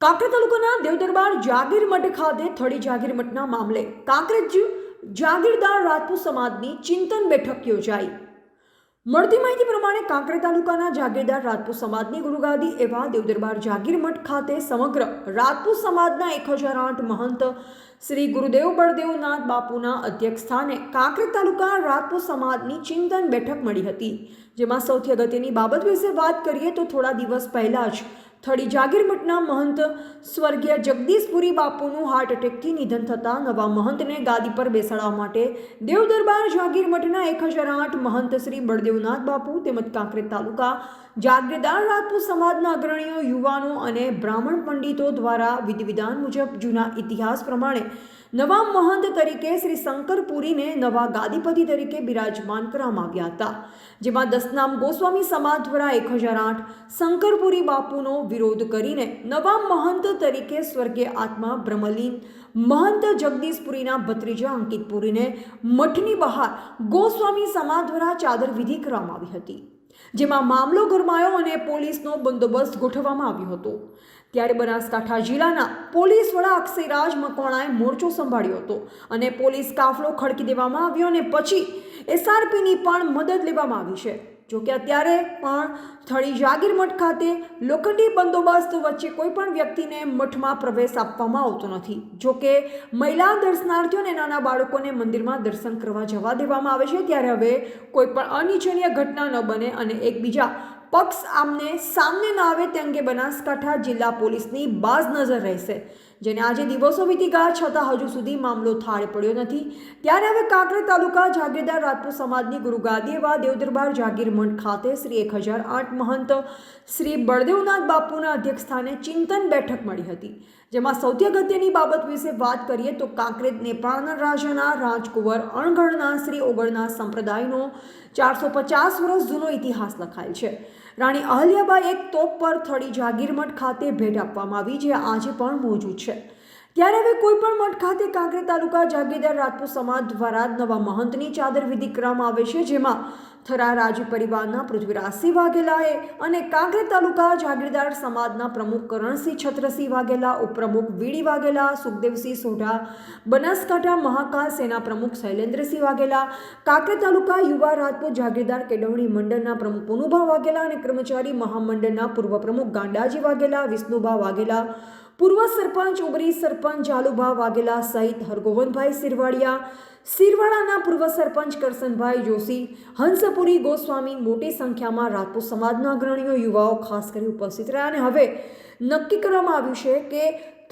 કાંકરેજ તાલુકાના દેવદરબાર જાગીર મઠ ખાતે થળી જાગીર મઠના મામલે કાંકરેજ જાગીરદાર રાજપૂત સમાજની ચિંતન બેઠક યોજાઈ। મળતી માહિતી પ્રમાણે કાંકરેજ તાલુકાના જાગીરદાર રાજપૂત સમાજની ગુરુગાદી એવા દેવદરબાર જાગીર મઠ ખાતે સમગ્ર રાજપૂત સમાજના 1008 મહંત શ્રી ગુરુદેવ બળદેવનાથ બાપુના અધ્યક્ષસ્થાને કાંકરેજ તાલુકા રાજપૂત સમાજની ચિંતન બેઠક મળી હતી, જેમાં સૌથી અગત્યની બાબત વિશે વાત કરીએ તો થોડા દિવસ પહેલા જ થળી જાગીર મઠના મહંત સ્વર્ગીય જગદીશપુરી બાપુનું હાર્ટ એટેકથી નિધન થતાં નવા મહંતને ગાદી પર બેસાડવા માટે દેવદરબાર જાગીર મઠના 1008 મહંત શ્રી બળદેવનાથ બાપુ તેમજ કાંકરેજ તાલુકા જાગીરદાર રાજપૂત સમાજના અગ્રણીઓ, યુવાનો અને બ્રાહ્મણ પંડિતો દ્વારા વિધિ વિધાન મુજબ જૂના ઇતિહાસ પ્રમાણે નવા મહંત તરીકે શ્રી શંકરપુરીને નવા ગાદીપતિ તરીકે બિરાજમાન કરવામાં આવ્યા હતા, જેમાં દસનામ ગોસ્વામી સમાજ દ્વારા 1008 શંકરપુરી બાપુનો વિરોધ કરીને નવા મહંત તરીકે સ્વર્ગીય આત્મા બ્રહ્મલીન મહંત જગદીશપુરીના ભત્રીજા અંકિતપુરીને મઠની બહાર ગોસ્વામી સમાજ દ્વારા ચાદર વિધિ કરવામાં આવી હતી, જેમાં મામલો ગરમાયો અને પોલીસનો બંદોબસ્ત ગોઠવવામાં આવ્યો હતો। ત્યારે બનાસકાંઠા જિલ્લાના પોલીસ વડા અક્ષયરાજ મકવાણાએ મોરચો સંભાળ્યો હતો અને પોલીસ કાફલો ખડકી દેવામાં આવ્યો અને પછી એસઆરપીની પણ મદદ લેવામાં આવી છે। જોકે અત્યારે પણ થળી જાગીર મઠ ખાતે લોખંડી બંદોબસ્ત વચ્ચે કોઈ પણ વ્યક્તિને મઠમાં પ્રવેશ આપવામાં આવતો નથી। જોકે મહિલા દર્શનાર્થીઓ અને નાના બાળકોને મંદિરમાં દર્શન કરવા જવા દેવામાં આવે છે, ત્યારે હવે કોઈ પણ અનિચ્છનીય ઘટના ન બને અને એકબીજા પક્ષ આમને સામને ન આવે તે અંગે બનાસકાંઠા જિલ્લા પોલીસની બાજ નજર રહેશે, જેને આજે દિવસો વીતી ગયા છતાં હજુ સુધી મામલો થાળે પડ્યો નથી। ત્યારે હવે કાંકરેજ તાલુકા જાગીરદાર રાજપૂત સમાજની ગુરુગાદી એવા દેવદરબાર જાગીર મઠ ખાતે શ્રી 1008 મહંત શ્રી બળદેવનાથ બાપુના અધ્યક્ષસ્થાને ચિંતન બેઠક મળી હતી, જેમાં સૌથી અગત્યની બાબત વિશે વાત કરીએ તો કાંકરેજ નેપાળના રાજાના રાજકુંવર અણઘડના શ્રી ઓગળના સંપ્રદાયનો 450 વર્ષ જૂનો ઇતિહાસ લખાયેલ છે। રાણી અહલ્યાબાઈ એક તોપ પર થળી જાગીર મઠ ખાતે ભેટ આપવામાં આવી, જે આજે પણ મોજૂદ છે। ત્યારે હવે કોઈ પણ મઠ ખાતે કાંકરેજ તાલુકા જાગીરદાર રાજપૂત સમાજ દ્વારા નવા મહંતની ચાદર વિધિ કરવામાં આવે છે, જેમાં થરા રાજી પરિવારના પૃથ્વીરાજસિંહ વાઘેલાએ અને કાંકરેજ તાલુકા જાગીરદાર સમાજના પ્રમુખ કરણસિંહ છત્રસિંહ વાઘેલા, ઉપપ્રમુખ વીડી વાઘેલા, સુખદેવસિંહ સોઢા, બનાસકાંઠા મહાકાલ સેના પ્રમુખ શૈલેન્દ્રસિંહ વાઘેલા, કાંકરેજ તાલુકા યુવા રાજપૂત જાગીરદાર કેળવણી મંડળના પ્રમુખ પુનુભા વાઘેલા અને કર્મચારી મહામંડળના પૂર્વ પ્રમુખ ગાંડાજી વાઘેલા, વિષ્ણુભા વાઘેલા, પૂર્વ સરપંચ ઉબરી સરપંચ જાલુભા વાઘેલા સહિત હરગોવનભાઈ સિરવાડાના પૂર્વ સરપંચ કરસનભાઈ જોશી, હંસપુરી ગોસ્વામી, મોટી સંખ્યામાં રાજપૂત સમાજના અગ્રણીઓ, યુવાઓ ખાસ કરી ઉપસ્થિત રહ્યા અને હવે નક્કી કરવામાં આવ્યું છે કે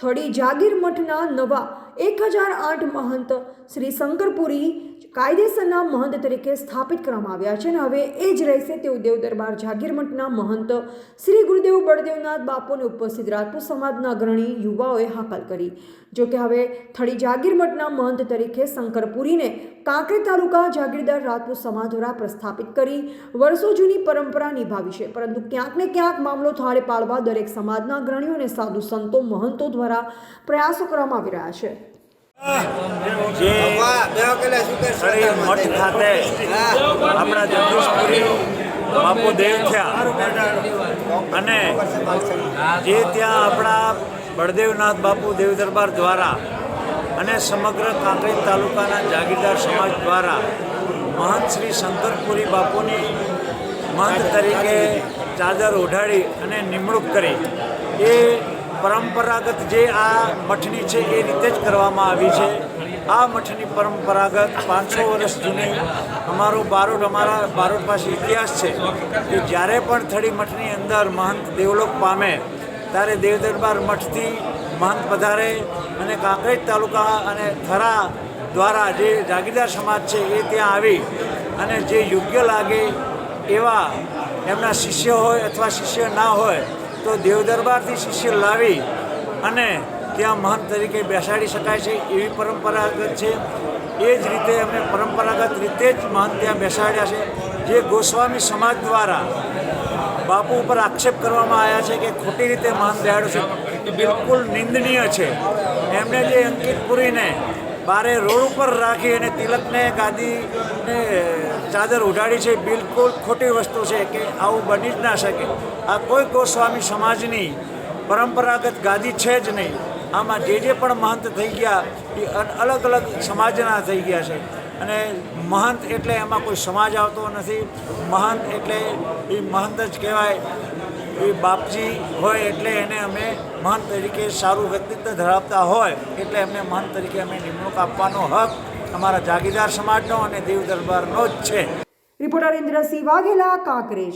થળી જાગીર મઠના નવા 1008 મહંત શ્રી શંકરપુરી કાયદેસરના મહંત તરીકે સ્થાપિત કરવામાં આવ્યા છે અને હવે એ જ રહેશે તેવું દેવદરબાર જાગીર મઠના મહંત શ્રી ગુરુદેવ બળદેવનાથ બાપુને ઉપસ્થિત રાજપૂત સમાજના અગ્રણી યુવાઓએ હાકલ કરી। જોકે હવે થળી જાગીર મઠના મહંત તરીકે શંકરપુરીને કાંકરેજ તાલુકા જાગીરદાર રાજપૂત સમાજ દ્વારા પ્રસ્થાપિત કરી વર્ષો જૂની પરંપરા નિભાવી છે, પરંતુ ક્યાંક ને ક્યાંક મામલો થાળે પાડવા દરેક સમાજના અગ્રણીઓ અને સાધુ સંતો મહંતો દ્વારા પ્રયાસો કરવામાં આવી રહ્યા છે। મઠ ખાતે આપણા જગદીશપુરી બાપુ દેવ થયા અને જે ત્યાં આપણા બળદેવનાથ બાપુ દેવદરબાર દ્વારા અને સમગ્ર કાંકરેજ તાલુકાના જાગીરદાર સમાજ દ્વારા મહંત શ્રી શંકરપુરી બાપુની મહંત તરીકે ચાદર ઓઢાડી અને નિમણૂક કરી એ પરંપરાગત જે આ મઠની છે એ રીતે જ કરવામાં આવી છે। આ મઠની પરંપરાગત 500 વર્ષ જૂની અમારા બારોટ પાસે ઇતિહાસ છે કે જ્યારે પણ થળી મઠની અંદર મહંત દેવલોક પામે ત્યારે દેવદરબાર મઠથી મહંત પધારે અને કાંકરેજ તાલુકા અને થરા દ્વારા જે જાગીરદાર સમાજ છે એ ત્યાં આવી અને જે યોગ્ય લાગે એવા એમના શિષ્ય હોય અથવા શિષ્ય ના હોય તો દેવદરબારથી શિષ્ય લાવી અને ત્યાં મહંત તરીકે બેસાડી શકાય છે, એવી પરંપરાગત છે। એ જ રીતે અમે પરંપરાગત રીતે જ મહંત ત્યાં બેસાડ્યા છે। જે ગોસ્વામી સમાજ દ્વારા બાપુ ઉપર આક્ષેપ કરવામાં આવ્યા છે કે ખોટી રીતે મહંત બેસાડ્યો છે, એ બિલકુલ નિંદનીય છે। એમણે જે અંકિતપુરીને બારે રોડ ઉપર રાખી અને તિલકને ગાદીને ચાદર ઉડાડી છે, બિલકુલ ખોટી વસ્તુ છે કે આવું બની જ ના શકે। આ કોઈ ગોસ્વામી સમાજની પરંપરાગત ગાદી છે જ નહીં. આમાં જે પણ મહંત થઈ ગયા એ અલગ અલગ સમાજના થઈ ગયા છે. અને મહંત એટલે એમાં કોઈ સમાજ આવતો નથી. મહંત એટલે એ મહંત જ કહેવાય. એ બાપજી હોય એટલે એને અમે મહંત તરીકે સારું વ્યક્તિત્વ ધરાવતા હોય એટલે એમને મહંત તરીકે અમે નિમણૂક આપવાનો હક અમારા જાગીરદાર સમાજનો અને દેવ દરબારનો જ છે. રિપોર્ટર ઇન્દ્રસિંહ વાઘેલા, કાંકરેજ.